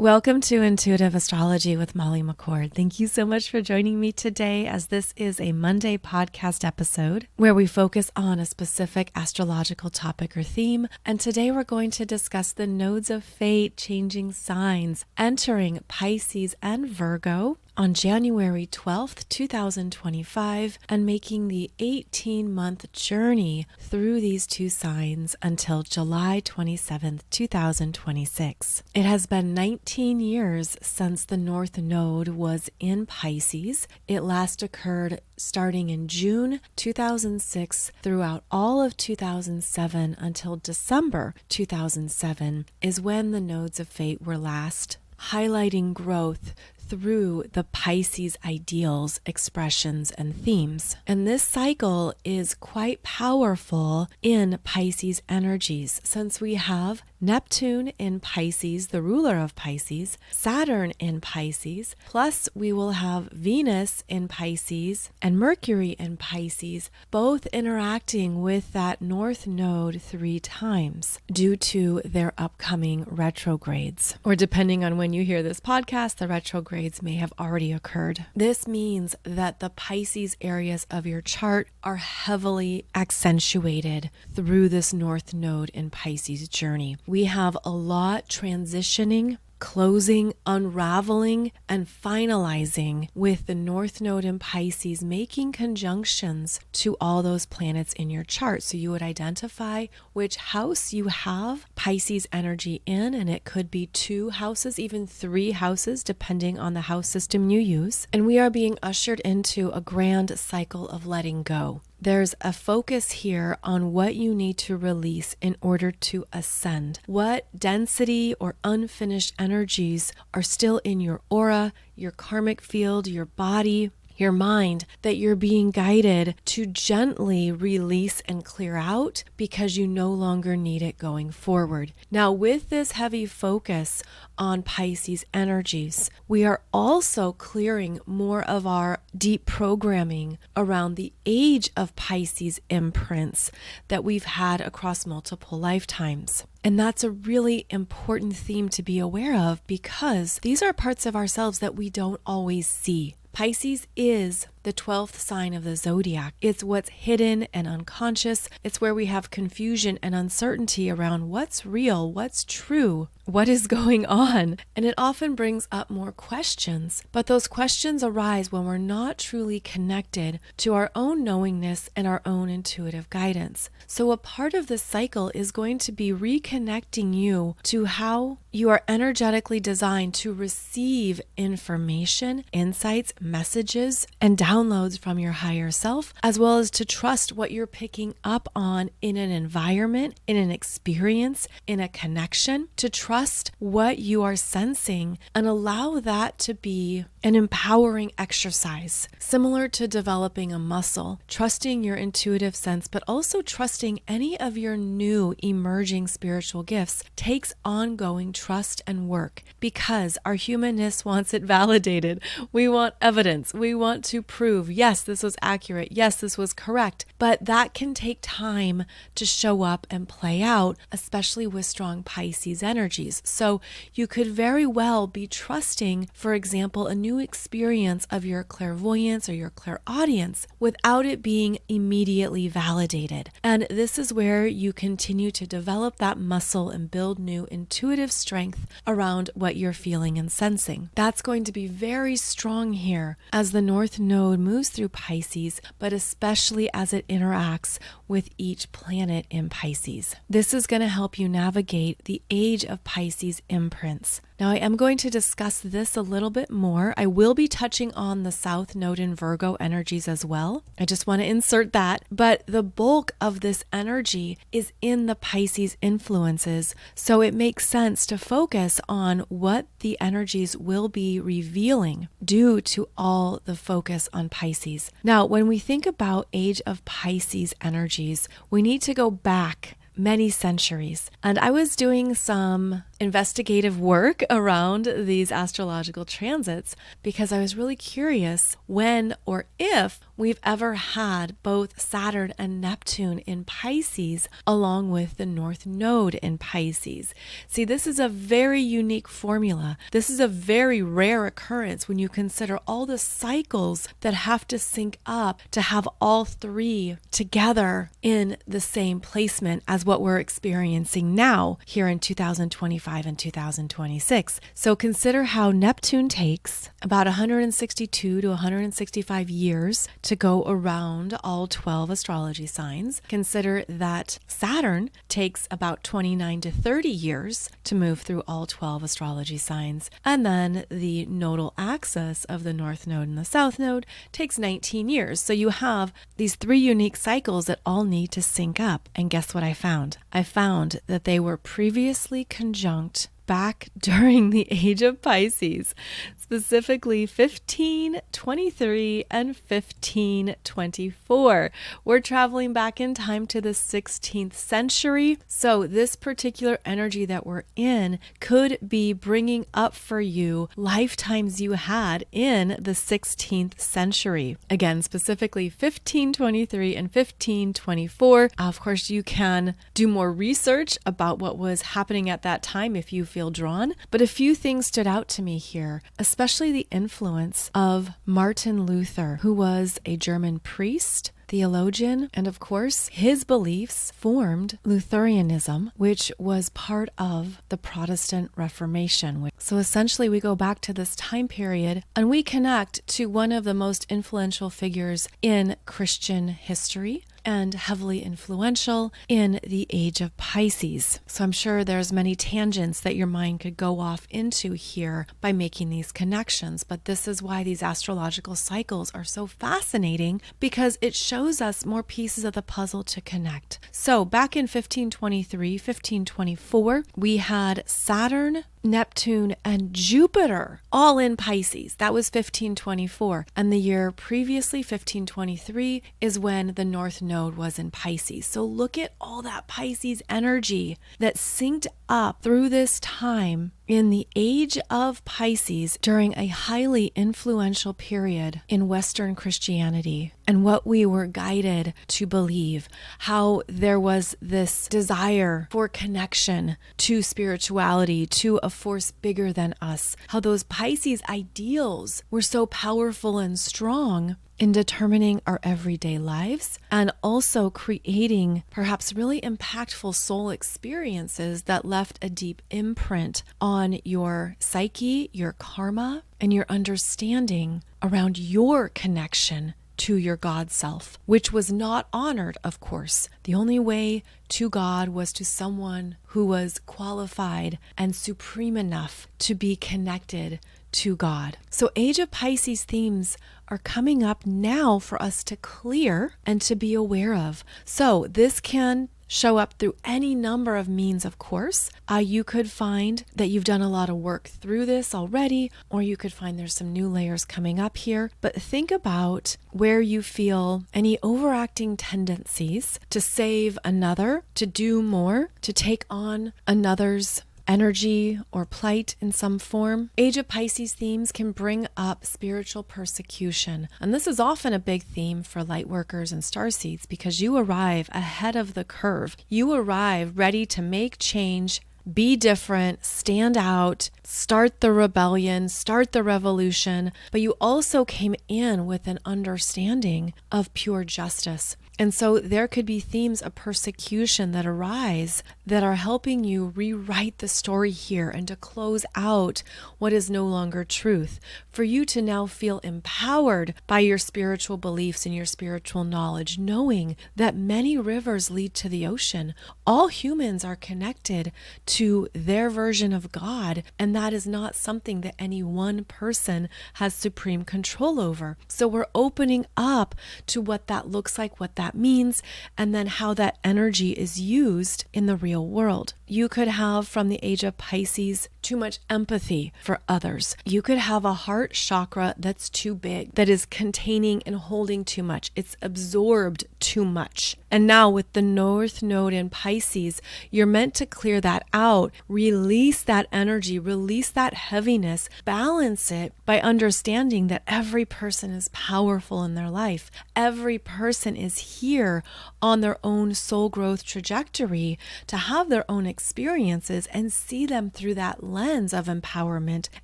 Welcome to Intuitive Astrology with Molly McCord. Thank you so much for joining me today, as this is a Monday podcast episode where we focus on a specific astrological topic or theme. And today we're going to discuss the nodes of fate changing signs entering Pisces and Virgo on January 12th, 2025, and making the 18-month journey through these two signs until July 27th, 2026. It has been 19 years since the North Node was in Pisces. It last occurred starting in June 2006 throughout all of 2007 until December 2007 is when the nodes of fate were last highlighting growth through the Pisces ideals, expressions, and themes. And this cycle is quite powerful in Pisces energies, since we have Neptune in Pisces, the ruler of Pisces, Saturn in Pisces, plus we will have Venus in Pisces and Mercury in Pisces, both interacting with that North Node 3 times due to their upcoming retrogrades. Or depending on when you hear this podcast, the retrogrades may have already occurred. This means that the Pisces areas of your chart are heavily accentuated through this North Node in Pisces journey. We have a lot transitioning, closing, unraveling, and finalizing with the North Node in Pisces making conjunctions to all those planets in your chart. So you would identify which house you have Pisces energy in, and it could be 2 houses, even 3 houses, depending on the house system you use. And we are being ushered into a grand cycle of letting go. There's a focus here on what you need to release in order to ascend. What density or unfinished energies are still in your aura, your karmic field, your body, your mind, that you're being guided to gently release and clear out because you no longer need it going forward. Now, with this heavy focus on Pisces energies, we are also clearing more of our deep programming around the Age of Pisces imprints that we've had across multiple lifetimes. And that's a really important theme to be aware of, because these are parts of ourselves that we don't always see. Pisces is the 12th sign of the zodiac. It's what's hidden and unconscious. It's where we have confusion and uncertainty around what's real, what's true, what is going on. And it often brings up more questions, but those questions arise when we're not truly connected to our own knowingness and our own intuitive guidance. So a part of this cycle is going to be reconnecting you to how you are energetically designed to receive information, insights, messages, and downloads from your higher self, as well as to trust what you're picking up on in an environment, in an experience, in a connection, to trust what you are sensing and allow that to be an empowering exercise, similar to developing a muscle, trusting your intuitive sense, but also trusting any of your new emerging spiritual gifts takes ongoing trust and work, because our humanness wants it validated. We want evidence. We want to prove, yes, this was accurate. Yes, this was correct. But that can take time to show up and play out, especially with strong Pisces energies. So you could very well be trusting, for example, a new experience of your clairvoyance or your clairaudience without it being immediately validated. And this is where you continue to develop that muscle and build new intuitive strength around what you're feeling and sensing. That's going to be very strong here as the North Node moves through Pisces, but especially as it interacts with each planet in Pisces. This is going to help you navigate the Age of Pisces imprints. Now, I am going to discuss this a little bit more. I will be touching on the South Node in Virgo energies as well. I just want to insert that. But the bulk of this energy is in the Pisces influences, so it makes sense to focus on what the energies will be revealing due to all the focus on Pisces. Now, when we think about Age of Pisces energies, we need to go back many centuries. And I was doing some investigative work around these astrological transits because I was really curious when or if we've ever had both Saturn and Neptune in Pisces along with the North Node in Pisces. See, this is a very unique formula. This is a very rare occurrence when you consider all the cycles that have to sync up to have all three together in the same placement as what we're experiencing now here in 2025 and 2026. So consider how Neptune takes about 162 to 165 years to go around all 12 astrology signs. Consider that Saturn takes about 29 to 30 years to move through all 12 astrology signs. And then the nodal axis of the North Node and the South Node takes 19 years. So you have these three unique cycles that all need to sync up. And guess what I found? I found that they were previously conjunct back during the Age of Pisces, specifically 1523 and 1524. We're traveling back in time to the 16th century. So this particular energy that we're in could be bringing up for you lifetimes you had in the 16th century. Again, specifically 1523 and 1524. Of course, you can do more research about what was happening at that time if you feel drawn. But a few things stood out to me here, especially the influence of Martin Luther, who was a German priest, theologian, and of course, his beliefs formed Lutheranism, which was part of the Protestant Reformation. So essentially, we go back to this time period and we connect to one of the most influential figures in Christian history and heavily influential in the Age of Pisces. So I'm sure there's many tangents that your mind could go off into here by making these connections, but this is why these astrological cycles are so fascinating, because it shows us more pieces of the puzzle to connect. So back in 1523, 1524, we had Saturn, Neptune, and Jupiter all in Pisces. That was 1524. And the year previously, 1523, is when the North Node was in Pisces. So look at all that Pisces energy that synced up through this time in the Age of Pisces during a highly influential period in Western Christianity, and what we were guided to believe, how there was this desire for connection to spirituality, to a force bigger than us, how those Pisces ideals were so powerful and strong in determining our everyday lives and also creating perhaps really impactful soul experiences that left a deep imprint on your psyche, your karma, and your understanding around your connection to your God self, which was not honored, of course. The only way to God was to someone who was qualified and supreme enough to be connected to God. So Age of Pisces themes are coming up now for us to clear and to be aware of. So this can show up through any number of means, of course. You could find that you've done a lot of work through this already, or you could find there's some new layers coming up here. But think about where you feel any overacting tendencies to save another, to do more, to take on another's energy or plight in some form. Age of Pisces themes can bring up spiritual persecution. And this is often a big theme for light workers and starseeds because you arrive ahead of the curve. You arrive ready to make change, be different, stand out, start the rebellion, start the revolution, but you also came in with an understanding of pure justice. And so there could be themes of persecution that arise that are helping you rewrite the story here and to close out what is no longer truth. For you to now feel empowered by your spiritual beliefs and your spiritual knowledge, knowing that many rivers lead to the ocean. All humans are connected to their version of God, and that is not something that any one person has supreme control over. So we're opening up to what that looks like, what that means, and then how that energy is used in the real world. You could have from the Age of Pisces too much empathy for others. You could have a heart chakra that's too big, that is containing and holding too much. It's absorbed too much. And now with the North Node in Pisces, you're meant to clear that out, release that energy, release that heaviness, balance it by understanding that every person is powerful in their life. Every person is here on their own soul growth trajectory to have their own experiences and see them through that lens of empowerment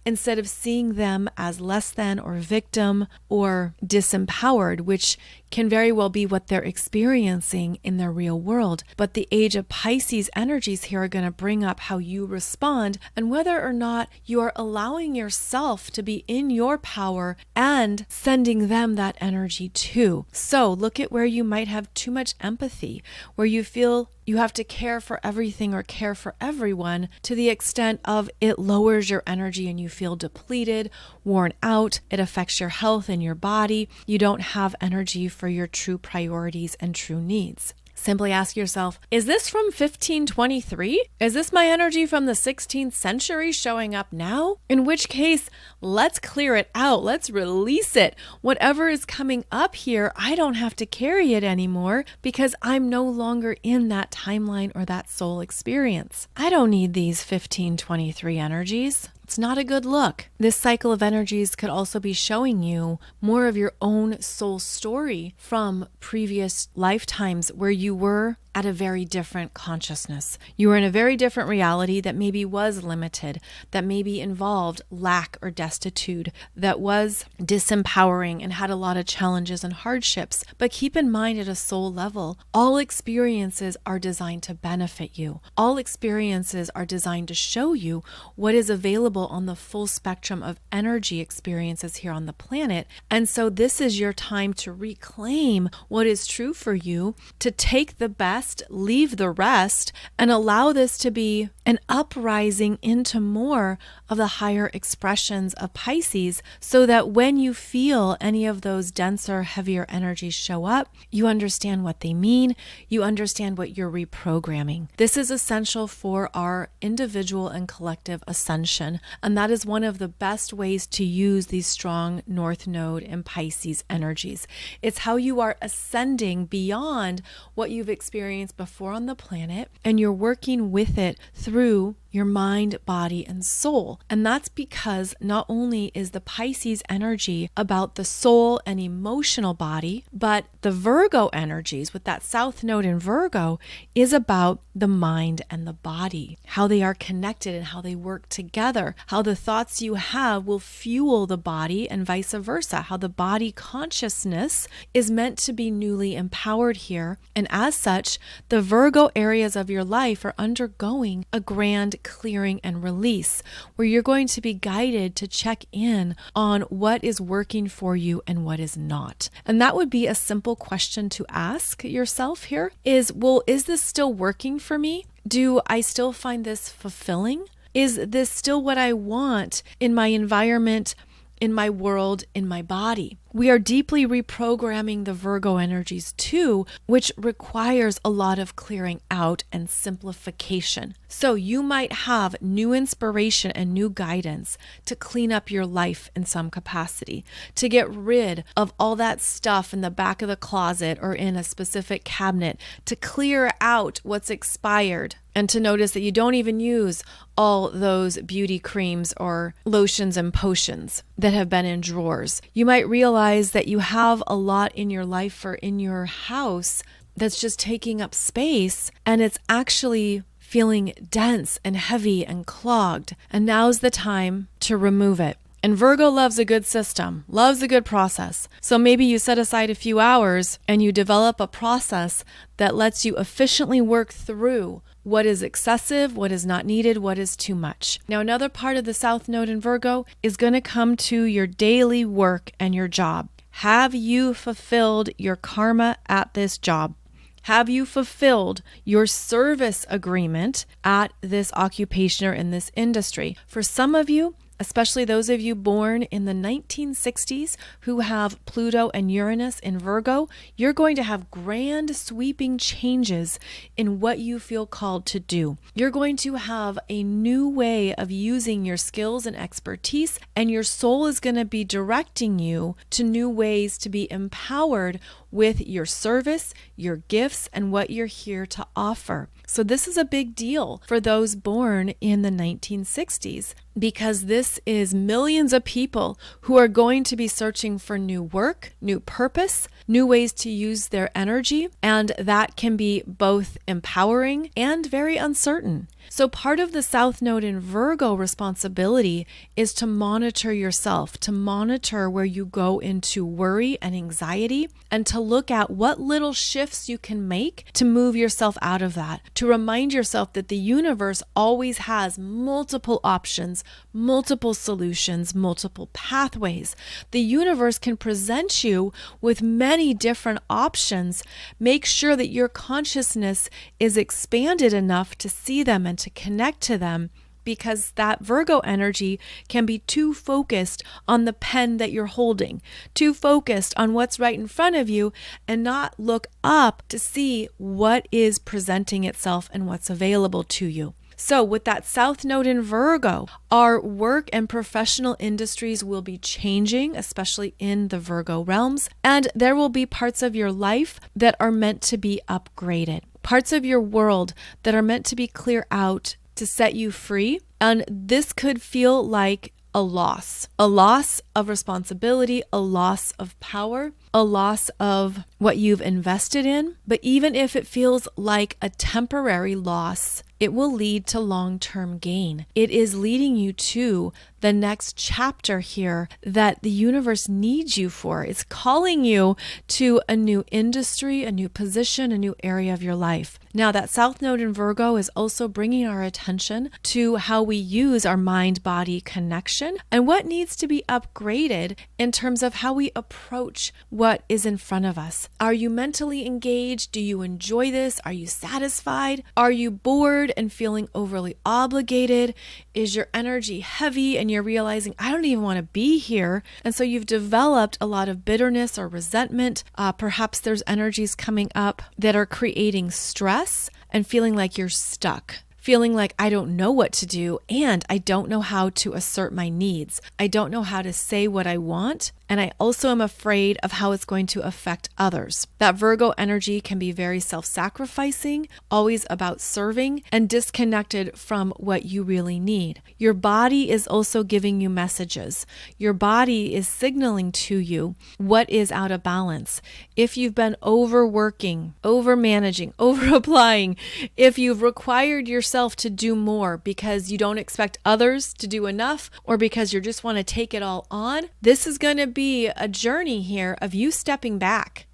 instead of seeing them as less than or victim or disempowered, which can very well be what they're experiencing in their real world. But the Age of Pisces energies here are going to bring up how you respond and whether or not you are allowing yourself to be in your power and sending them that energy too. So look at where you might have too much empathy, where you feel you have to care for everything or care for everyone to the extent of it lowers your energy and you feel depleted, worn out. It affects your health and your body. You don't have energy for your true priorities and true needs. Simply ask yourself, is this from 1523? Is this my energy from the 16th century showing up now? In which case, let's clear it out. Let's release it. Whatever is coming up here, I don't have to carry it anymore because I'm no longer in that timeline or that soul experience. I don't need these 1523 energies. It's not a good look. This cycle of energies could also be showing you more of your own soul story from previous lifetimes where you were at a very different consciousness. You were in a very different reality that maybe was limited, that maybe involved lack or destitute, that was disempowering and had a lot of challenges and hardships. But keep in mind at a soul level, all experiences are designed to benefit you. All experiences are designed to show you what is available on the full spectrum of energy experiences here on the planet. And so this is your time to reclaim what is true for you, to take the best, leave the rest, and allow this to be an uprising into more of the higher expressions of Pisces so that when you feel any of those denser, heavier energies show up, you understand what they mean, you understand what you're reprogramming. This is essential for our individual and collective ascension, and that is one of the best ways to use these strong North Node and Pisces energies. It's how you are ascending beyond what you've experienced before on the planet, and you're working with it through your mind, body, and soul. And that's because not only is the Pisces energy about the soul and emotional body, but the Virgo energies with that South Node in Virgo is about the mind and the body, how they are connected and how they work together, how the thoughts you have will fuel the body and vice versa, how the body consciousness is meant to be newly empowered here. And as such, the Virgo areas of your life are undergoing a grand clearing and release, where you're going to be guided to check in on what is working for you and what is not. And that would be a simple question to ask yourself here is, well, is this still working for me? Do I still find this fulfilling? Is this still what I want in my environment, in my world, in my body? We are deeply reprogramming the Virgo energies too, which requires a lot of clearing out and simplification. So you might have new inspiration and new guidance to clean up your life in some capacity, to get rid of all that stuff in the back of the closet or in a specific cabinet, to clear out what's expired, and to notice that you don't even use all those beauty creams or lotions and potions that have been in drawers. You might realize that you have a lot in your life or in your house that's just taking up space, and it's actually feeling dense and heavy and clogged. And now's the time to remove it. And Virgo loves a good system, loves a good process. So maybe you set aside a few hours and you develop a process that lets you efficiently work through what is excessive, what is not needed, what is too much. Now, another part of the South Node in Virgo is going to come to your daily work and your job. Have you fulfilled your karma at this job? Have you fulfilled your service agreement at this occupation or in this industry? For some of you, especially those of you born in the 1960s who have Pluto and Uranus in Virgo, you're going to have grand sweeping changes in what you feel called to do. You're going to have a new way of using your skills and expertise, and your soul is going to be directing you to new ways to be empowered with your service, your gifts, and what you're here to offer. So this is a big deal for those born in the 1960s, because this is millions of people who are going to be searching for new work, new purpose, new ways to use their energy, and that can be both empowering and very uncertain. So part of the South Node in Virgo responsibility is to monitor yourself, to monitor where you go into worry and anxiety, and to look at what little shifts you can make to move yourself out of that, to remind yourself that the universe always has multiple options, multiple solutions, multiple pathways. The universe can present you with many different options. Make sure that your consciousness is expanded enough to see them and to connect to them, because that Virgo energy can be too focused on the pen that you're holding, too focused on what's right in front of you, and not look up to see what is presenting itself and what's available to you. So with that South Node in Virgo, our work and professional industries will be changing, especially in the Virgo realms, and there will be parts of your life that are meant to be upgraded, parts of your world that are meant to be clear out to set you free. And this could feel like a loss of responsibility, a loss of power, a loss of what you've invested in. But even if it feels like a temporary loss, it will lead to long-term gain. It is leading you to the next chapter here that the universe needs you for. It's calling you to a new industry, a new position, a new area of your life. Now, that South Node in Virgo is also bringing our attention to how we use our mind-body connection and what needs to be upgraded in terms of how we approach what is in front of us. Are you mentally engaged? Do you enjoy this? Are you satisfied? Are you bored and feeling overly obligated? Is your energy heavy and you're realizing, I don't even want to be here? And so you've developed a lot of bitterness or resentment. Perhaps there's energies coming up that are creating stress and feeling like you're stuck. Feeling like I don't know what to do, and I don't know how to assert my needs. I don't know how to say what I want, and I also am afraid of how it's going to affect others. That Virgo energy can be very self-sacrificing, always about serving, and disconnected from what you really need. Your body is also giving you messages. Your body is signaling to you what is out of balance. If you've been overworking, overmanaging, overapplying, if you've required yourself to do more because you don't expect others to do enough, or because you just want to take it all on, this is going to be a journey here of you stepping back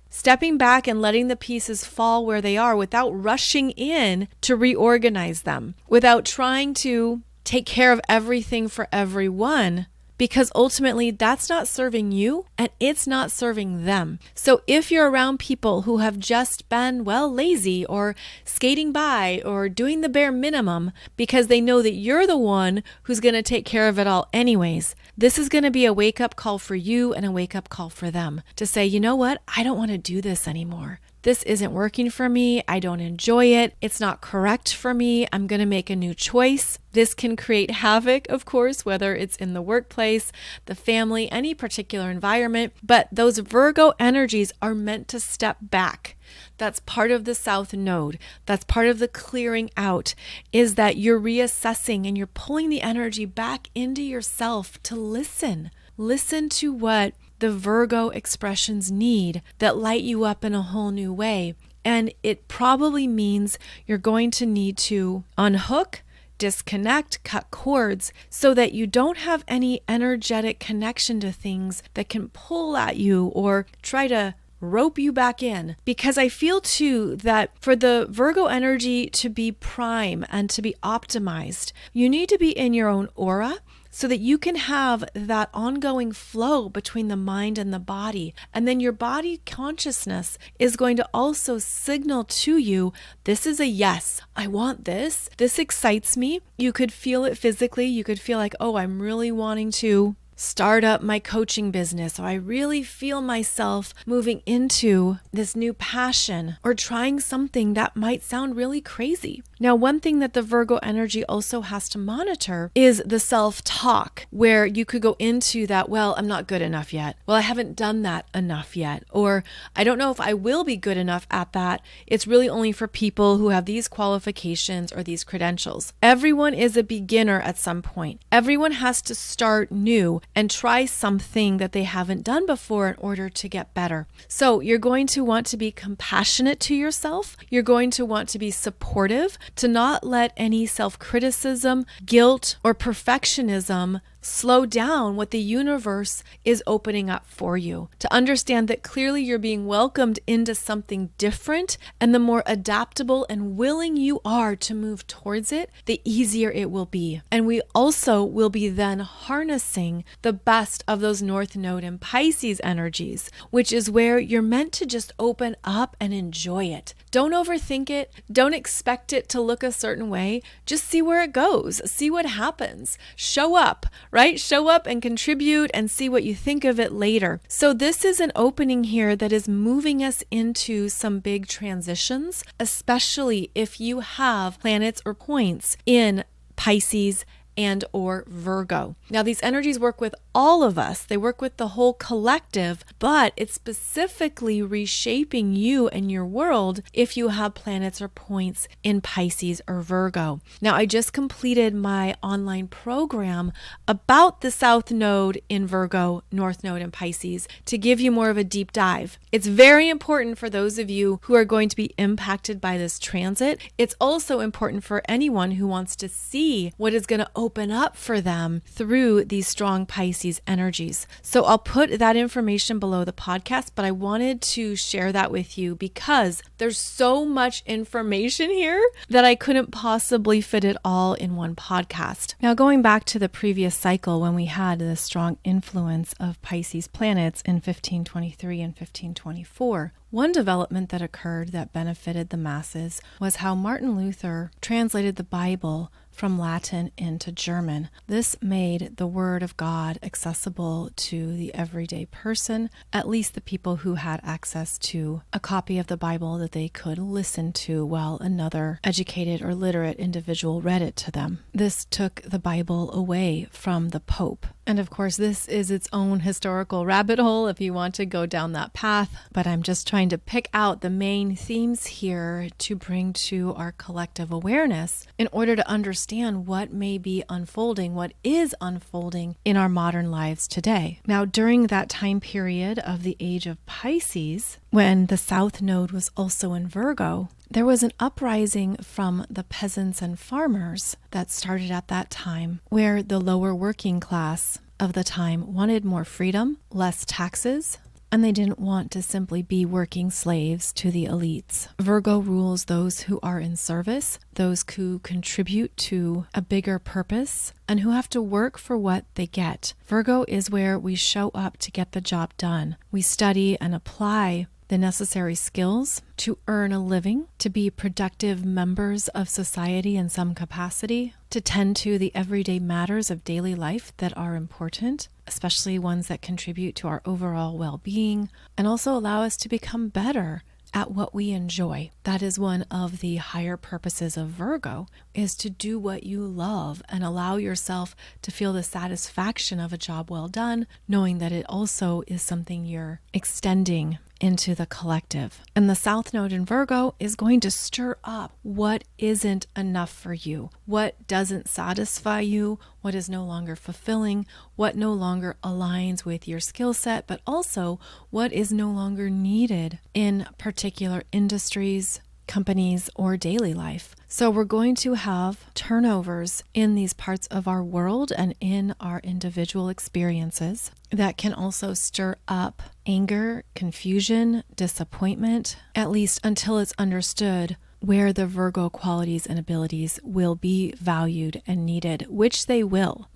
and letting the pieces fall where they are without rushing in to reorganize them, without trying to take care of everything for everyone, because ultimately that's not serving you and it's not serving them. So if you're around people who have just been, lazy or skating by or doing the bare minimum because they know that you're the one who's going to take care of it all anyways, this is going to be a wake-up call for you and a wake-up call for them to say, you know what? I don't want to do this anymore. This isn't working for me. I don't enjoy it. It's not correct for me. I'm going to make a new choice. This can create havoc, of course, whether it's in the workplace, the family, any particular environment. But those Virgo energies are meant to step back. That's part of the South Node. That's part of the clearing out, is that you're reassessing and you're pulling the energy back into yourself to listen. Listen to what the Virgo expressions need that light you up in a whole new way. And it probably means you're going to need to unhook, disconnect, cut cords so that you don't have any energetic connection to things that can pull at you or try to rope you back in. Because I feel too that for the Virgo energy to be prime and to be optimized, you need to be in your own aura. so that you can have that ongoing flow between the mind and the body. And then your body consciousness is going to also signal to you, this is a yes, I want this. This excites me. You could feel it physically. You could feel like, oh, I'm really wanting to start up my coaching business, or I really feel myself moving into this new passion or trying something that might sound really crazy. Now, one thing that the Virgo energy also has to monitor is the self-talk, where you could go into that, well, I'm not good enough yet. Well, I haven't done that enough yet. Or I don't know if I will be good enough at that. It's really only for people who have these qualifications or these credentials. Everyone is a beginner at some point. Everyone has to start new and try something that they haven't done before in order to get better. So you're going to want to be compassionate to yourself. You're going to want to be supportive, to not let any self-criticism, guilt, or perfectionism slow down what the universe is opening up for you. To understand that clearly you're being welcomed into something different, and the more adaptable and willing you are to move towards it, the easier it will be. And we also will be then harnessing the best of those North Node and Pisces energies, which is where you're meant to just open up and enjoy it. Don't overthink it. Don't expect it to look a certain way. Just see where it goes. See what happens. Show up, right? Show up and contribute and see what you think of it later. So this is an opening here that is moving us into some big transitions, especially if you have planets or points in Pisces and or Virgo. Now, these energies work with all of us. They work with the whole collective, but it's specifically reshaping you and your world if you have planets or points in Pisces or Virgo. Now, I just completed my online program about the South Node in Virgo, North Node in Pisces, to give you more of a deep dive. It's very important for those of you who are going to be impacted by this transit. It's also important for anyone who wants to see what is going to open up for them through these strong Pisces energies. So I'll put that information below the podcast, but I wanted to share that with you because there's so much information here that I couldn't possibly fit it all in one podcast. Now, going back to the previous cycle when we had the strong influence of Pisces planets in 1523 and 1524, one development that occurred that benefited the masses was how Martin Luther translated the Bible from Latin into German. This made the Word of God accessible to the everyday person, at least the people who had access to a copy of the Bible that they could listen to while another educated or literate individual read it to them. This took the Bible away from the Pope. And of course, this is its own historical rabbit hole if you want to go down that path, but I'm just trying to pick out the main themes here to bring to our collective awareness in order to understand what may be unfolding, what is unfolding in our modern lives today. Now, during that time period of the Age of Pisces, when the South Node was also in Virgo, there was an uprising from the peasants and farmers that started at that time, where the lower working class of the time wanted more freedom, less taxes, and they didn't want to simply be working slaves to the elites. Virgo rules those who are in service, those who contribute to a bigger purpose, and who have to work for what they get. Virgo is where we show up to get the job done. We study and apply the necessary skills to earn a living, to be productive members of society in some capacity, to tend to the everyday matters of daily life that are important, especially ones that contribute to our overall well-being, and also allow us to become better at what we enjoy. That is one of the higher purposes of Virgo, is to do what you love and allow yourself to feel the satisfaction of a job well done, knowing that it also is something you're extending into the collective. And the South Node in Virgo is going to stir up what isn't enough for you, what doesn't satisfy you, what is no longer fulfilling, what no longer aligns with your skill set, but also what is no longer needed in particular industries, companies, or daily life. So we're going to have turnovers in these parts of our world and in our individual experiences that can also stir up anger, confusion, disappointment, at least until it's understood where the Virgo qualities and abilities will be valued and needed, which they will,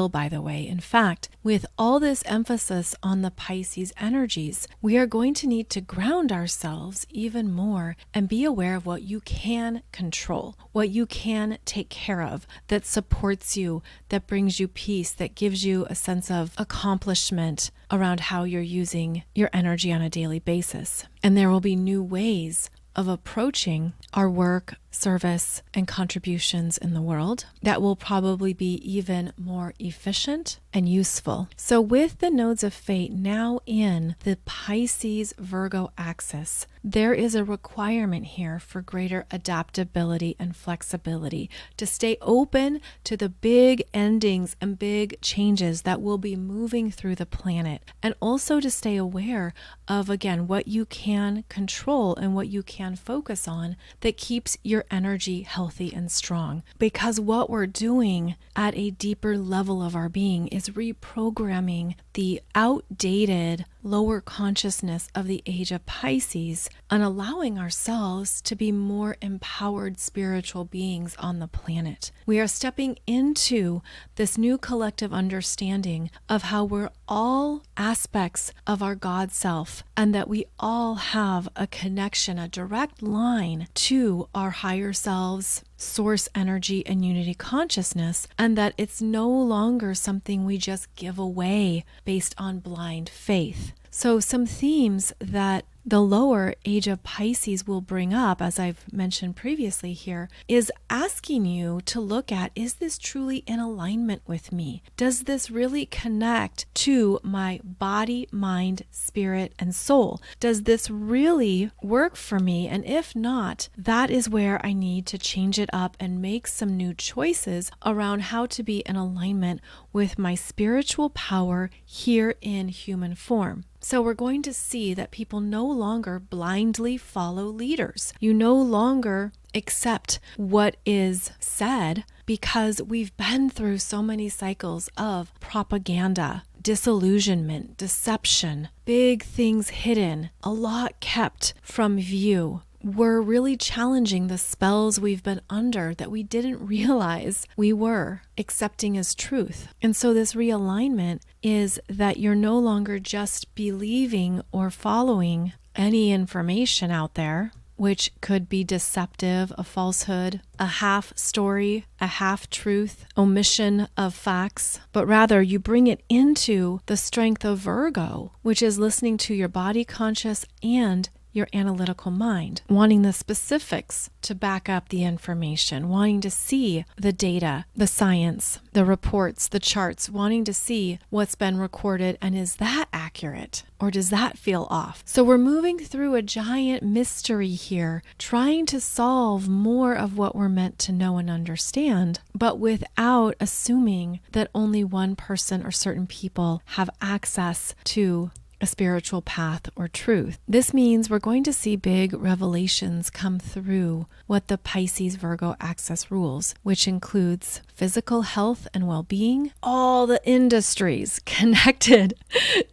by the way. In fact, with all this emphasis on the Pisces energies, we are going to need to ground ourselves even more and be aware of what you can control, what you can take care of, that supports you, that brings you peace, that gives you a sense of accomplishment around how you're using your energy on a daily basis. And there will be new ways of approaching our work, service, and contributions in the world that will probably be even more efficient and useful. So with the nodes of fate now in the Pisces Virgo axis, there is a requirement here for greater adaptability and flexibility, to stay open to the big endings and big changes that will be moving through the planet, and also to stay aware of, again, what you can control and what you can focus on that keeps your energy healthy and strong. Because what we're doing at a deeper level of our being is reprogramming the outdated lower consciousness of the Age of Pisces and allowing ourselves to be more empowered spiritual beings on the planet. We are stepping into this new collective understanding of how we're all aspects of our God self, and that we all have a connection, a direct line to our higher selves, source energy, and unity consciousness, and that it's no longer something we just give away based on blind faith. So some themes that the lower Age of Pisces will bring up, as I've mentioned previously here, is asking you to look at, is this truly in alignment with me? Does this really connect to my body, mind, spirit, and soul? Does this really work for me? And if not, that is where I need to change it up and make some new choices around how to be in alignment with my spiritual power here in human form. So we're going to see that people no longer blindly follow leaders. You no longer accept what is said, because we've been through so many cycles of propaganda, disillusionment, deception, big things hidden, a lot kept from view. We're really challenging the spells we've been under that we didn't realize we were accepting as truth. And so this realignment is that you're no longer just believing or following any information out there, which could be deceptive, a falsehood, a half story, a half truth, omission of facts, but rather you bring it into the strength of Virgo, which is listening to your body conscious and your analytical mind, wanting the specifics to back up the information, wanting to see the data, the science, the reports, the charts, wanting to see what's been recorded, and is that accurate or does that feel off? So we're moving through a giant mystery here, trying to solve more of what we're meant to know and understand, but without assuming that only one person or certain people have access to a spiritual path or truth. This means we're going to see big revelations come through what the Pisces Virgo axis rules, which includes physical health and well-being, all the industries connected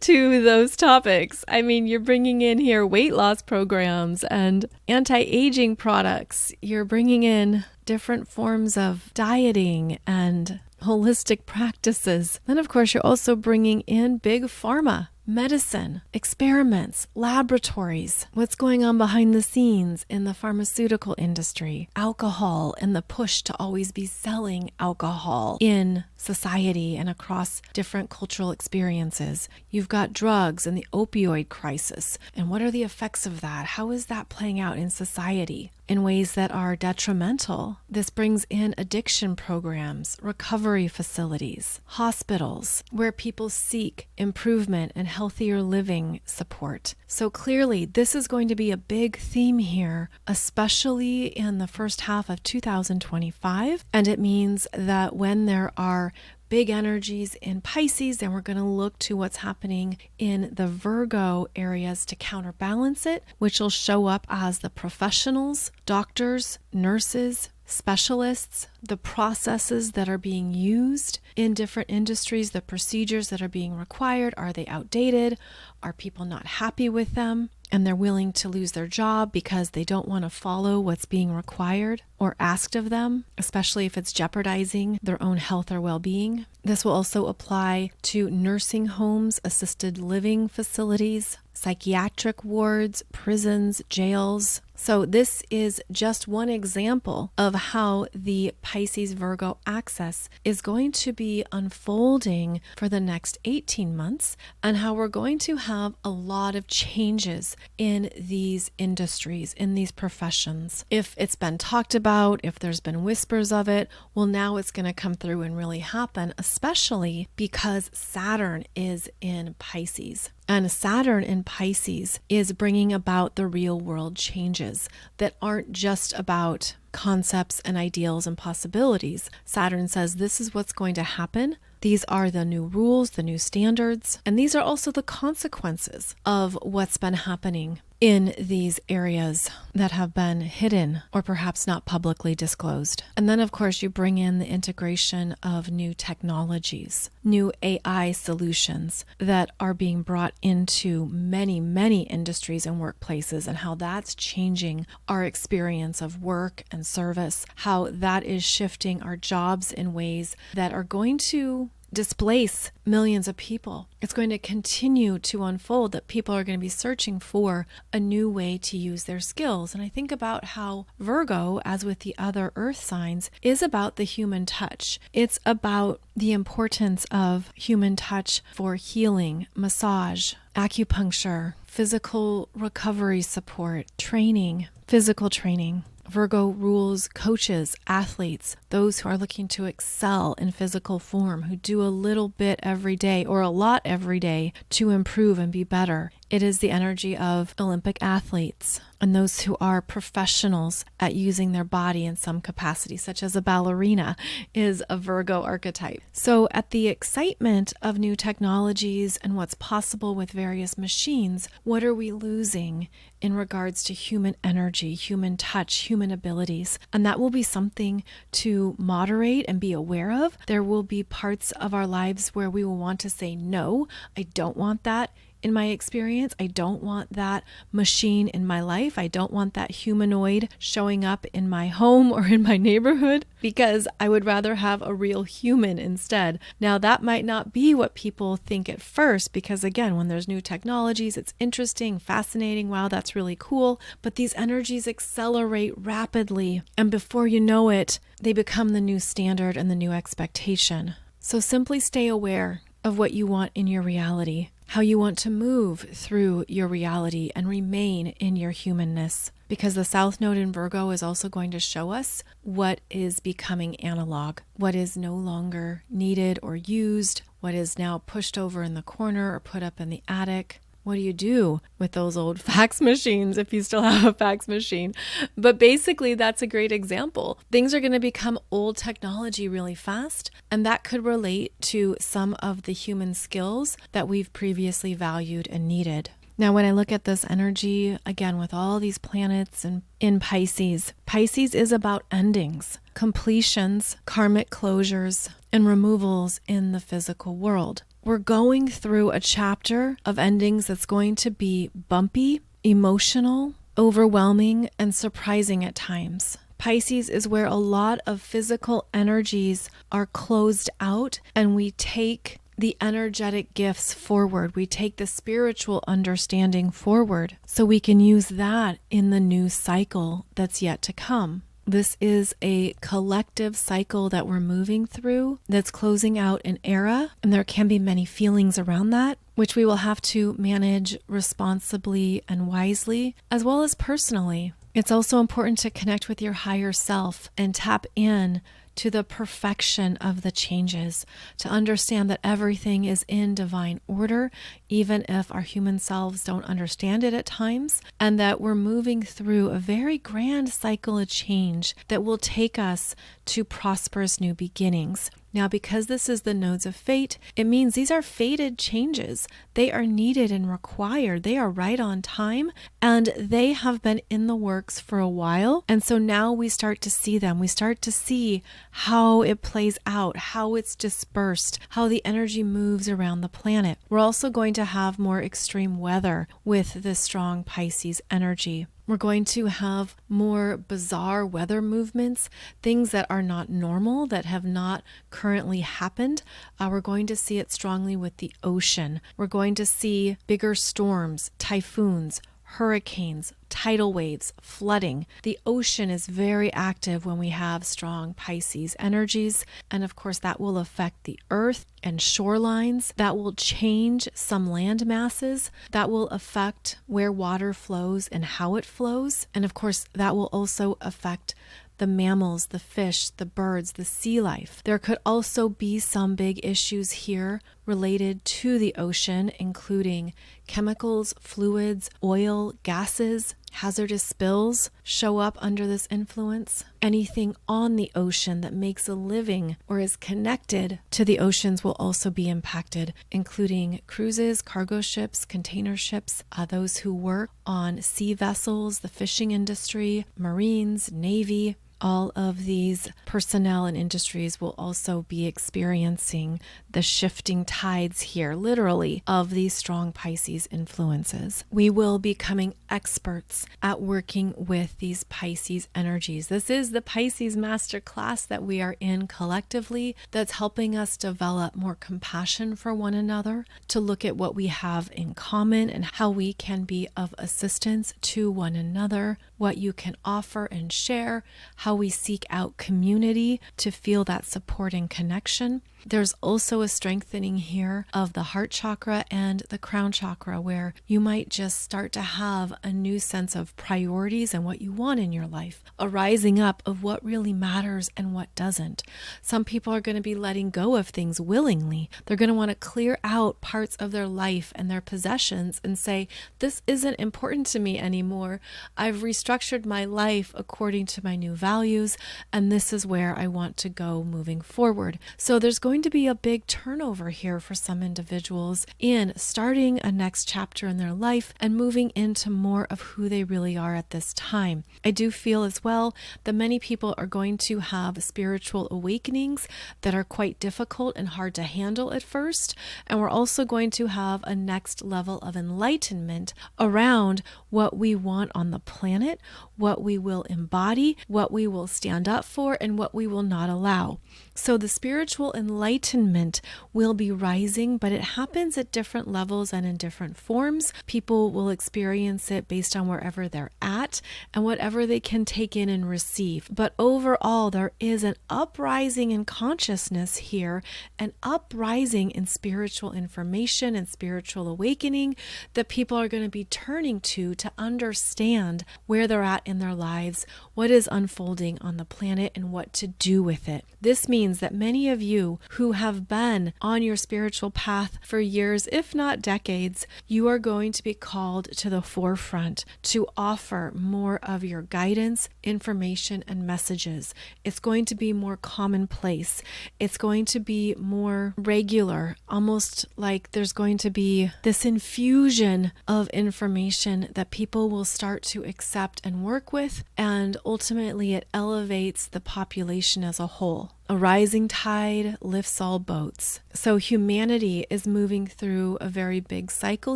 to those topics. I mean, you're bringing in here weight loss programs and anti-aging products. You're bringing in different forms of dieting and holistic practices. Then, of course, you're also bringing in big pharma, medicine, experiments, laboratories, what's going on behind the scenes in the pharmaceutical industry, alcohol, and the push to always be selling alcohol in society and across different cultural experiences. You've got drugs and the opioid crisis. And what are the effects of that? How is that playing out in society in ways that are detrimental? This brings in addiction programs, recovery facilities, hospitals, where people seek improvement and healthier living support. So clearly, this is going to be a big theme here, especially in the first half of 2025. And it means that when there are big energies in Pisces, then we're going to look to what's happening in the Virgo areas to counterbalance it, which will show up as the professionals, doctors, nurses, specialists, the processes that are being used in different industries, the procedures that are being required. Are they outdated? Are people not happy with them? and they're willing to lose their job because they don't want to follow what's being required or asked of them, especially if it's jeopardizing their own health or well-being. This will also apply to nursing homes, assisted living facilities, psychiatric wards, prisons, jails. So this is just one example of how the Pisces Virgo axis is going to be unfolding for the next 18 months, and how we're going to have a lot of changes in these industries, in these professions. If it's been talked about, if there's been whispers of it, well, now it's going to come through and really happen, especially because Saturn is in Pisces. And Saturn in Pisces is bringing about the real world changes that aren't just about concepts and ideals and possibilities. Saturn says this is what's going to happen. These are the new rules, the new standards, and these are also the consequences of what's been happening in these areas that have been hidden or perhaps not publicly disclosed. And then, of course, you bring in the integration of new technologies, new AI solutions that are being brought into many, many industries and workplaces, and how that's changing our experience of work and service, how that is shifting our jobs in ways that are going to displace millions of people. It's going to continue to unfold that people are going to be searching for a new way to use their skills. And I think about how Virgo, as with the other earth signs, is about the human touch. It's about the importance of human touch for healing, massage, acupuncture, physical recovery support, training, physical training. Virgo rules coaches, athletes, those who are looking to excel in physical form, who do a little bit every day or a lot every day to improve and be better. It is the energy of Olympic athletes and those who are professionals at using their body in some capacity, such as a ballerina, is a Virgo archetype. So at the excitement of new technologies and what's possible with various machines, what are we losing in regards to human energy, human touch, human abilities? And that will be something to moderate and be aware of. There will be parts of our lives where we will want to say, no, I don't want that in my experience. I don't want that machine in my life. I don't want that humanoid showing up in my home or in my neighborhood, because I would rather have a real human instead. Now, that might not be what people think at first, because again, when there's new technologies, it's interesting, fascinating. Wow, that's really cool. But these energies accelerate rapidly, and before you know it, they become the new standard and the new expectation. So simply stay aware of what you want in your reality, how you want to move through your reality and remain in your humanness, because the South Node in Virgo is also going to show us what is becoming analog, what is no longer needed or used, what is now pushed over in the corner or put up in the attic. What do you do with those old fax machines if you still have a fax machine? But basically, that's a great example. Things are going to become old technology really fast, and that could relate to some of the human skills that we've previously valued and needed. Now, when I look at this energy, again, with all these planets and in Pisces, Pisces is about endings, completions, karmic closures, and removals in the physical world. We're going through a chapter of endings that's going to be bumpy, emotional, overwhelming, and surprising at times. Pisces is where a lot of physical energies are closed out, and we take the energetic gifts forward. We take the spiritual understanding forward so we can use that in the new cycle that's yet to come. This is a collective cycle that we're moving through that's closing out an era, and there can be many feelings around that, which we will have to manage responsibly and wisely, as well as personally. It's also important to connect with your higher self and tap in to the perfection of the changes, to understand that everything is in divine order, even if our human selves don't understand it at times, and that we're moving through a very grand cycle of change that will take us to prosperous new beginnings. Now, because this is the nodes of fate, it means these are fated changes. They are needed and required. They are right on time, and they have been in the works for a while. And so now we start to see them. We start to see how it plays out, how it's dispersed, how the energy moves around the planet. We're also going to have more extreme weather with this strong Pisces energy. We're going to have more bizarre weather movements, things that are not normal, that have not currently happened. We're going to see it strongly with the ocean. We're going to see bigger storms, typhoons, hurricanes, tidal waves, flooding. The ocean is very active when we have strong Pisces energies. And of course, that will affect the earth and shorelines. That will change some land masses. That will affect where water flows and how it flows. And of course, that will also affect the mammals, the fish, the birds, the sea life. There could also be some big issues here related to the ocean, including chemicals, fluids, oil, gases, hazardous spills show up under this influence. Anything on the ocean that makes a living or is connected to the oceans will also be impacted, including cruises, cargo ships, container ships, those who work on sea vessels, the fishing industry, Marines, Navy. All of these personnel and industries will also be experiencing the shifting tides here, literally, of these strong Pisces influences. We will be becoming experts at working with these Pisces energies. This is the Pisces masterclass that we are in collectively that's helping us develop more compassion for one another, to look at what we have in common and how we can be of assistance to one another, what you can offer and share, how we seek out community to feel that support and connection. There's also a strengthening here of the heart chakra and the crown chakra, where you might just start to have a new sense of priorities and what you want in your life, a rising up of what really matters and what doesn't. Some people are going to be letting go of things willingly. They're going to want to clear out parts of their life and their possessions and say, this isn't important to me anymore. I've restructured my life according to my new values, and this is where I want to go moving forward. So there's going to be a big turnover here for some individuals in starting a next chapter in their life and moving into more of who they really are at this time. I do feel as well that many people are going to have spiritual awakenings that are quite difficult and hard to handle at first. And we're also going to have a next level of enlightenment around what we want on the planet, what we will embody, what we will stand up for, and what we will not allow. So the spiritual enlightenment will be rising, but it happens at different levels and in different forms. People will experience it based on wherever they're at and whatever they can take in and receive. But overall, there is an uprising in consciousness here, an uprising in spiritual information and spiritual awakening that people are going to be turning to understand where they're at in their lives, what is unfolding on the planet, and what to do with it. This means that many of you who have been on your spiritual path for years, if not decades, you are going to be called to the forefront to offer more of your guidance, information, and messages. It's going to be more commonplace. It's going to be more regular, almost like there's going to be this infusion of information that people will start to accept and work with, and ultimately it elevates the population as a whole. A rising tide lifts all boats. So humanity is moving through a very big cycle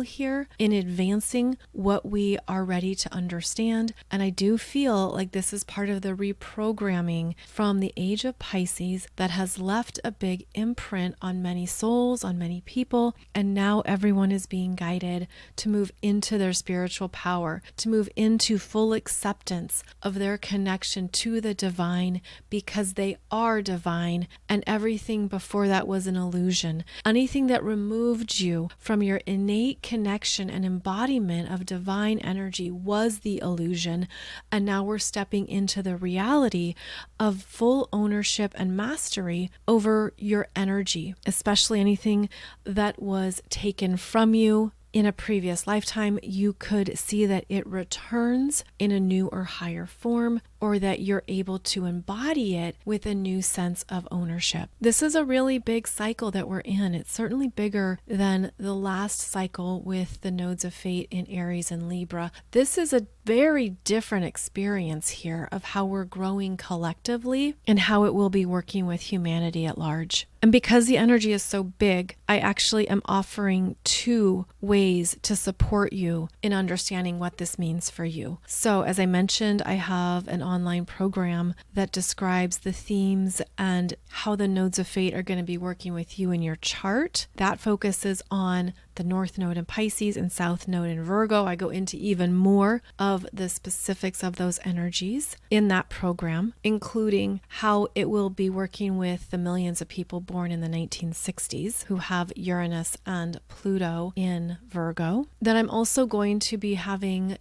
here in advancing what we are ready to understand. And I do feel like this is part of the reprogramming from the Age of Pisces that has left a big imprint on many souls, on many people. And now everyone is being guided to move into their spiritual power, to move into full acceptance of their connection to the divine, because they are divine, and everything before that was an illusion. Anything that removed you from your innate connection and embodiment of divine energy was the illusion, and now we're stepping into the reality of full ownership and mastery over your energy, especially anything that was taken from you in a previous lifetime. You could see that it returns in a new or higher form, or that you're able to embody it with a new sense of ownership. This is a really big cycle that we're in. It's certainly bigger than the last cycle with the nodes of fate in Aries and Libra. This is a very different experience here of how we're growing collectively and how it will be working with humanity at large. And because the energy is so big, I actually am offering 2 ways to support you in understanding what this means for you. So as I mentioned, I have an online program that describes the themes and how the nodes of fate are going to be working with you in your chart. That focuses on the North Node in Pisces and South Node in Virgo. I go into even more of the specifics of those energies in that program, including how it will be working with the millions of people born in the 1960s who have Uranus and Pluto in Virgo. Then I'm also going to be having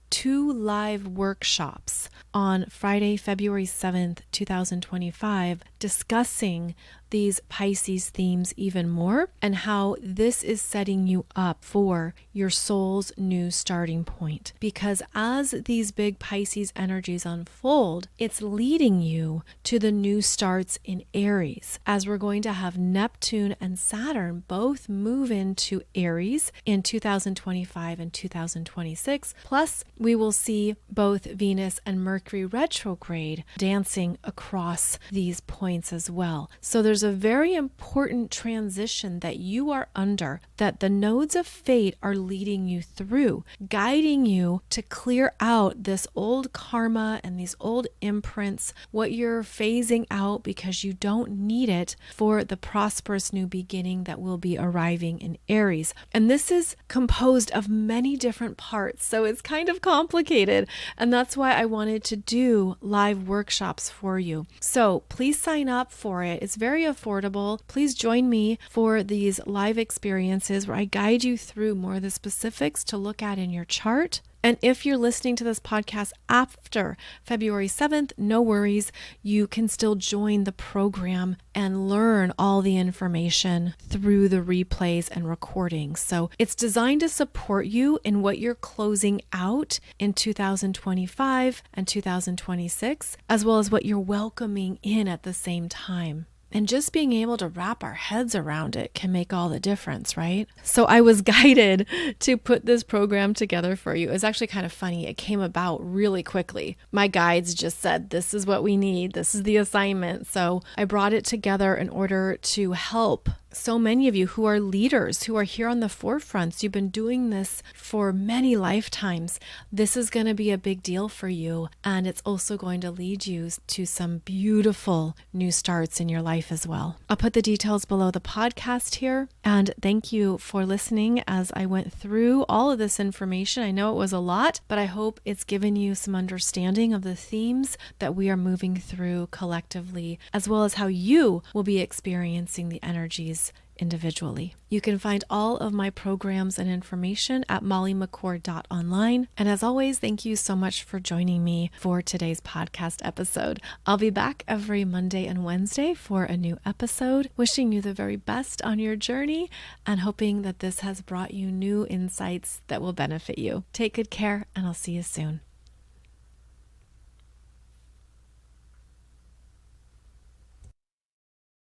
2 live workshops on Friday, February 7th, 2025, discussing these Pisces themes even more and how this is setting you up for your soul's new starting point. Because as these big Pisces energies unfold, it's leading you to the new starts in Aries, as we're going to have Neptune and Saturn both move into Aries in 2025 and 2026. Plus, we will see both Venus and Mercury retrograde dancing across these points as well. So there's a very important transition that you are under, that the nodes of fate are leading you through, guiding you to clear out this old karma and these old imprints, what you're phasing out because you don't need it for the prosperous new beginning that will be arriving in Aries. And this is composed of many different parts, so it's kind of complicated. And that's why I wanted to do live workshops for you. So please sign up for it. It's very affordable. Please join me for these live experiences where I guide you through more of the specifics to look at in your chart. And if you're listening to this podcast after February 7th, no worries. You can still join the program and learn all the information through the replays and recordings. So it's designed to support you in what you're closing out in 2025 and 2026, as well as what you're welcoming in at the same time. And just being able to wrap our heads around it can make all the difference, right? So I was guided to put this program together for you. It was actually kind of funny. It came about really quickly. My guides just said, this is what we need. This is the assignment. So I brought it together in order to help so many of you who are leaders, who are here on the forefronts. You've been doing this for many lifetimes. This is going to be a big deal for you. And it's also going to lead you to some beautiful new starts in your life as well. I'll put the details below the podcast here. And thank you for listening as I went through all of this information. I know it was a lot, but I hope it's given you some understanding of the themes that we are moving through collectively, as well as how you will be experiencing the energies individually. You can find all of my programs and information at mollymccord.online. And as always, thank you so much for joining me for today's podcast episode. I'll be back every Monday and Wednesday for a new episode, wishing you the very best on your journey and hoping that this has brought you new insights that will benefit you. Take good care, and I'll see you soon.